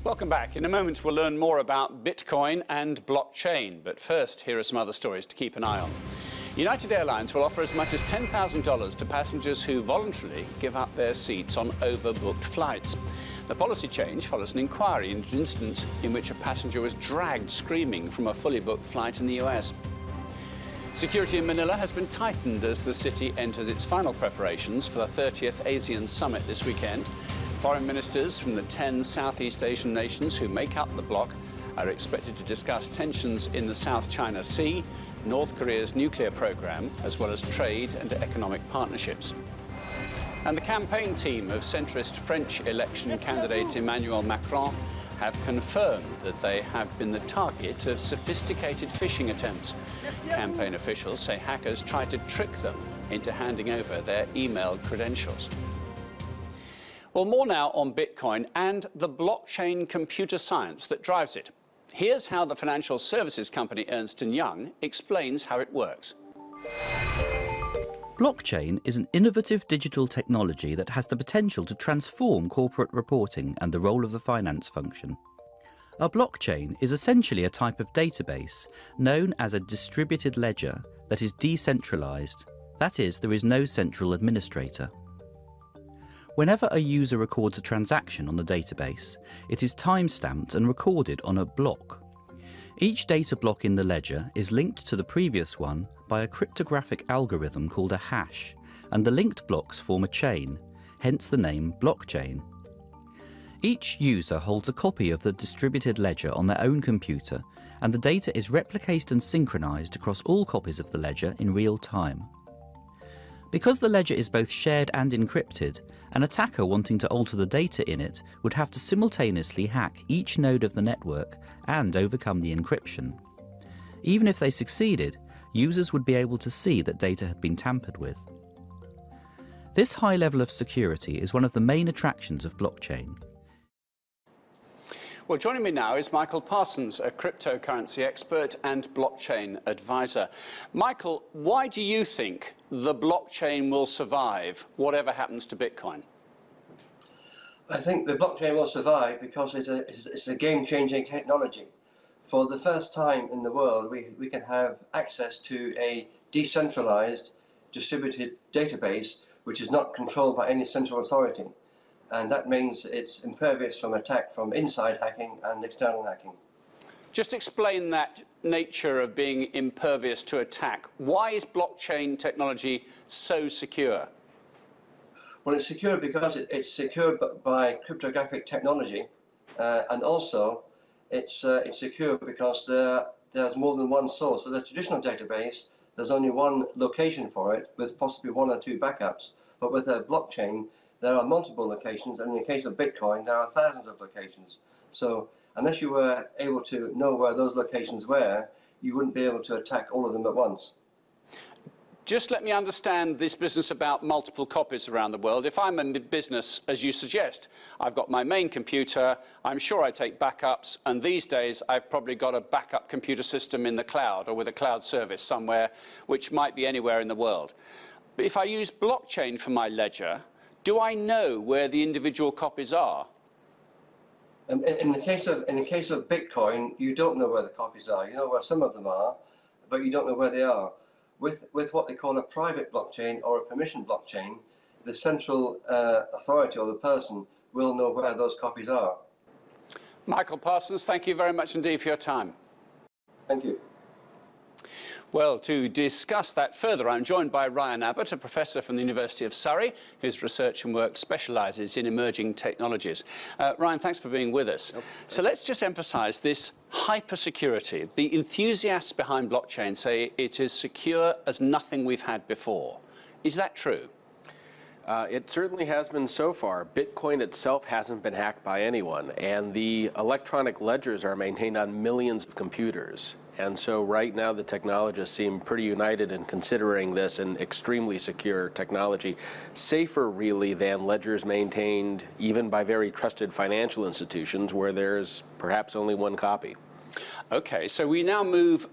Welcome back. In a moment, we'll learn more about Bitcoin and blockchain. But first, here are some other stories to keep an eye on. United Airlines will offer as much as $10,000 to passengers who voluntarily give up their seats on overbooked flights. The policy change follows an inquiry into an incident in which a passenger was dragged screaming from a fully booked flight in the US. Security in Manila has been tightened as the city enters its final preparations for the 30th ASEAN Summit this weekend. Foreign ministers from the 10 Southeast Asian nations who make up the bloc are expected to discuss tensions in the South China Sea, North Korea's nuclear program, as well as trade and economic partnerships. And the campaign team of centrist French election candidate Emmanuel Macron have confirmed that they have been the target of sophisticated phishing attempts. Campaign officials say hackers tried to trick them into handing over their email credentials. Well, more now on Bitcoin and the blockchain computer science that drives it. Here's how the financial services company Ernst & Young explains how it works. Blockchain is an innovative digital technology that has the potential to transform corporate reporting and the role of the finance function. A blockchain is essentially a type of database known as a distributed ledger that is decentralized. That is, there is no central administrator. Whenever a user records a transaction on the database, it is time-stamped and recorded on a block. Each data block in the ledger is linked to the previous one by a cryptographic algorithm called a hash, and the linked blocks form a chain, hence the name blockchain. Each user holds a copy of the distributed ledger on their own computer, and the data is replicated and synchronized across all copies of the ledger in real time. Because the ledger is both shared and encrypted, an attacker wanting to alter the data in it would have to simultaneously hack each node of the network and overcome the encryption. Even if they succeeded, users would be able to see that data had been tampered with. This high level of security is one of the main attractions of blockchain. Well, joining me now is Michael Parsons, a cryptocurrency expert and blockchain advisor. Michael, why do you think the blockchain will survive, whatever happens to Bitcoin? I think the blockchain will survive because it's a game-changing technology. For the first time in the world, we can have access to a decentralized, distributed database which is not controlled by any central authority. And that means it's impervious from attack from inside hacking and external hacking. Just explain that nature of being impervious to attack. Why is blockchain technology so secure? Well, it's secure because it's secured by cryptographic technology, and also it's secure because there's more than one source. With a traditional database, there's only one location for it, with possibly one or two backups. But with a blockchain, there are multiple locations, and in the case of Bitcoin, there are thousands of locations. So unless you were able to know where those locations were, you wouldn't be able to attack all of them at once. Just let me understand this business about multiple copies around the world. If I'm a business, as you suggest, I've got my main computer, I'm sure I take backups, and these days I've probably got a backup computer system in the cloud or with a cloud service somewhere, which might be anywhere in the world. But if I use blockchain for my ledger, do I know where the individual copies are? In the case of Bitcoin, you don't know where the copies are. You know where some of them are, but you don't know where they are. With what they call a private blockchain or a permission blockchain, the central authority or the person will know where those copies are. Michael Parsons, thank you very much indeed for your time. Thank you. Well, to discuss that further, I'm joined by Ryan Abbott, a professor from the University of Surrey, whose research and work specialises in emerging technologies. Ryan, thanks for being with us. Nope. So let's just emphasise this hyper-security. The enthusiasts behind blockchain say it is secure as nothing we've had before. Is that true? It certainly has been so far. Bitcoin itself hasn't been hacked by anyone, and the electronic ledgers are maintained on millions of computers. And so right now the technologists seem pretty united in considering this an extremely secure technology, safer really than ledgers maintained even by very trusted financial institutions where there's perhaps only one copy. Okay, so we now move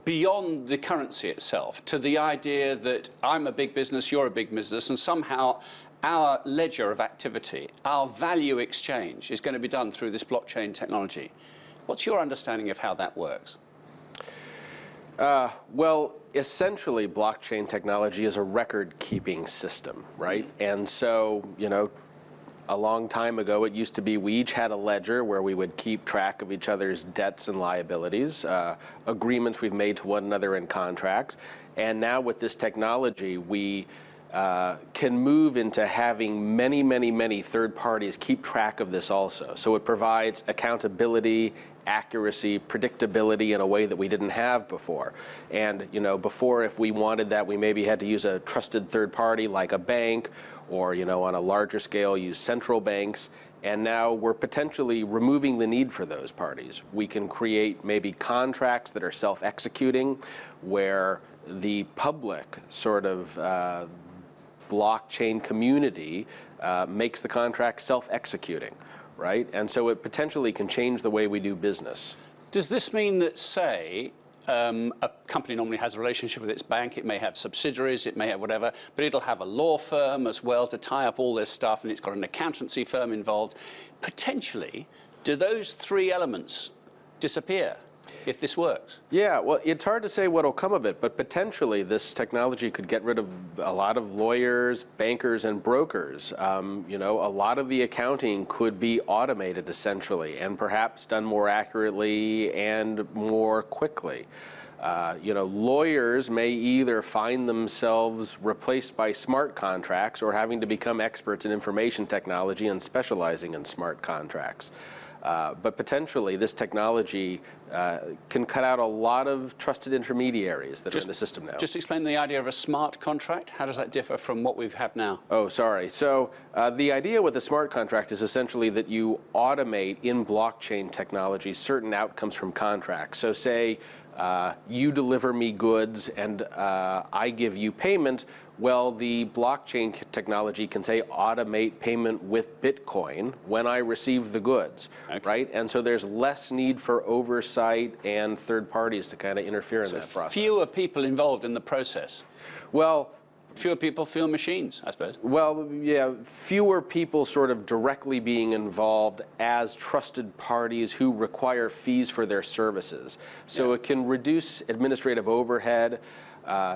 beyond the currency itself to the idea that I'm a big business, you're a big business, and somehow our ledger of activity, our value exchange is going to be done through this blockchain technology. What's your understanding of how that works? Well, essentially, blockchain technology is a record-keeping system, right? And so, you know, a long time ago, it used to be we each had a ledger where we would keep track of each other's debts and liabilities, agreements we've made to one another in contracts. And now with this technology, we can move into having many, many, many third parties keep track of this also. So it provides accountability, accuracy, predictability in a way that we didn't have before. And, you know, before, if we wanted that, we maybe had to use a trusted third party like a bank, or, you know, on a larger scale, use central banks. And now we're potentially removing the need for those parties. We can create maybe contracts that are self-executing, where the public sort of blockchain community makes the contract self-executing, right? And so it potentially can change the way we do business. Does this mean that, say, a company normally has a relationship with its bank, it may have subsidiaries, it may have whatever, but it'll have a law firm as well to tie up all this stuff, and it's got an accountancy firm involved. Potentially, do those three elements disappear if this works? Yeah, well, it's hard to say what'll come of it, but potentially this technology could get rid of a lot of lawyers, bankers, and brokers. You know, a lot of the accounting could be automated essentially, and perhaps done more accurately and more quickly. You know, lawyers may either find themselves replaced by smart contracts or having to become experts in information technology and specializing in smart contracts. But potentially, this technology can cut out a lot of trusted intermediaries that are in the system now. Just explain the idea of a smart contract. How does that differ from what we have now? Oh, sorry. So the idea with a smart contract is essentially that you automate in blockchain technology certain outcomes from contracts. So say you deliver me goods and I give you payment. Well, the blockchain technology can say automate payment with Bitcoin when I receive the goods, right? And so there's less need for oversight and third parties to kind of interfere in that process. Fewer people involved in the process. Well, fewer people, fewer machines, I suppose. Well, yeah, fewer people sort of directly being involved as trusted parties who require fees for their services. So it can reduce administrative overhead.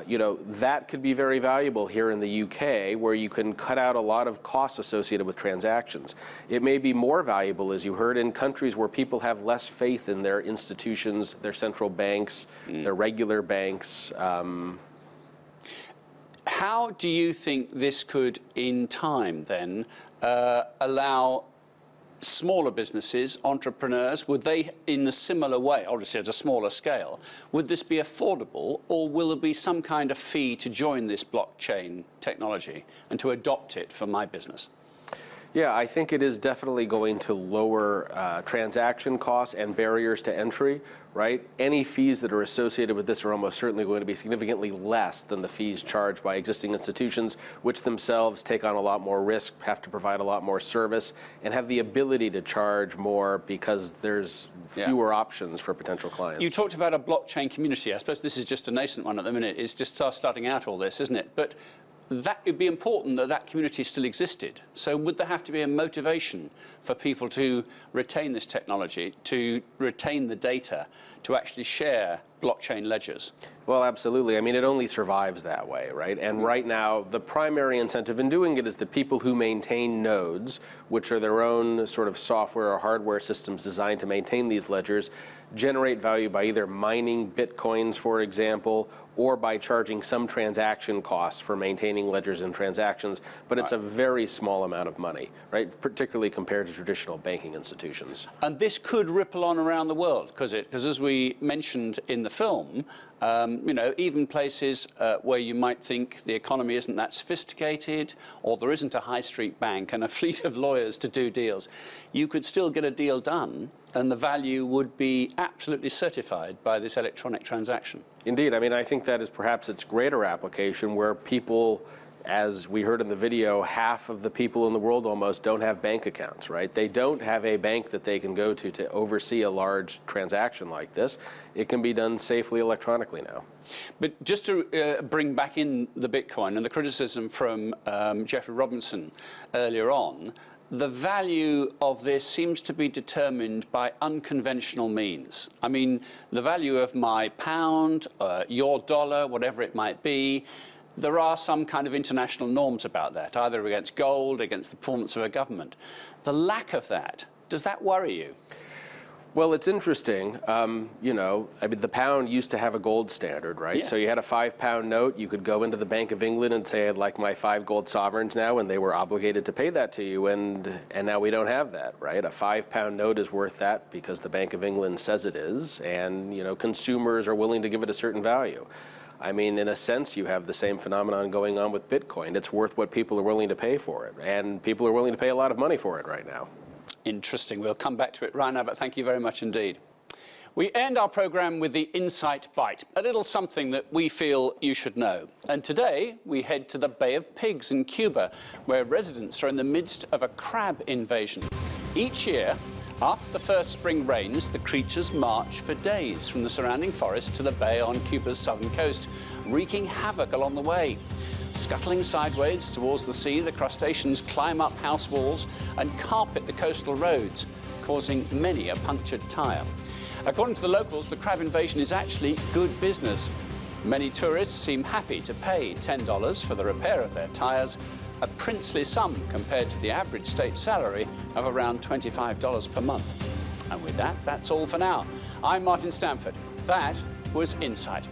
You know, that could be very valuable here in the UK, where you can cut out a lot of costs associated with transactions. It may be more valuable, as you heard, in countries where people have less faith in their institutions, their central banks, their regular banks. How do you think this could, in time, then, allow smaller businesses, entrepreneurs, would they, in a similar way, obviously at a smaller scale, would this be affordable, or will there be some kind of fee to join this blockchain technology and to adopt it for my business? Yeah, I think it is definitely going to lower transaction costs and barriers to entry, right? Any fees that are associated with this are almost certainly going to be significantly less than the fees charged by existing institutions, which themselves take on a lot more risk, have to provide a lot more service, and have the ability to charge more because there's fewer options for potential clients. You talked about a blockchain community. I suppose this is just a nascent one at the minute. It's just starting out all this, isn't it? But that would be important that that community still existed. So would there have to be a motivation for people to retain this technology, to retain the data, to actually share blockchain ledgers? Well, absolutely. I mean, it only survives that way, right? And right now, the primary incentive in doing it is the people who maintain nodes, which are their own sort of software or hardware systems designed to maintain these ledgers, generate value by either mining Bitcoins, for example, or by charging some transaction costs for maintaining ledgers and transactions, but it's a very small amount of money, right? Particularly compared to traditional banking institutions. And this could ripple on around the world, because as we mentioned in the film, you know, even places where you might think the economy isn't that sophisticated, or there isn't a high street bank and a fleet of lawyers to do deals, you could still get a deal done, and the value would be absolutely certified by this electronic transaction. Indeed. I mean, I think that is perhaps its greater application, where people as we heard in the video, half of the people in the world almost don't have bank accounts, right? They don't have a bank that they can go to oversee a large transaction like this. It can be done safely electronically now. But just to bring back in the Bitcoin and the criticism from Jeffrey Robinson earlier on, the value of this seems to be determined by unconventional means. I mean, the value of my pound, your dollar, whatever it might be, there are some kind of international norms about that, either against gold, against the performance of a government. The lack of that, does that worry you? Well, it's interesting. You know, I mean, the pound used to have a gold standard, right? Yeah. So you had a £5 note. You could go into the Bank of England and say, I'd like my 5 gold sovereigns now, and they were obligated to pay that to you. And now we don't have that, right? A £5 note is worth that because the Bank of England says it is, and, you know, consumers are willing to give it a certain value. I mean, in a sense, you have the same phenomenon going on with Bitcoin. It's worth what people are willing to pay for it, and people are willing to pay a lot of money for it right now. Interesting. We'll come back to it right now, but thank you very much indeed. We end our programme with the Insight Bite, a little something that we feel you should know. And today, we head to the Bay of Pigs in Cuba, where residents are in the midst of a crab invasion. Each year, after the first spring rains, the creatures march for days from the surrounding forest to the bay on Cuba's southern coast, wreaking havoc along the way. Scuttling sideways towards the sea, the crustaceans climb up house walls and carpet the coastal roads, causing many a punctured tyre. According to the locals, the crab invasion is actually good business. Many tourists seem happy to pay $10 for the repair of their tyres, a princely sum compared to the average state salary of around $25 per month. And with that, that's all for now. I'm Martin Stamford. That was Insight.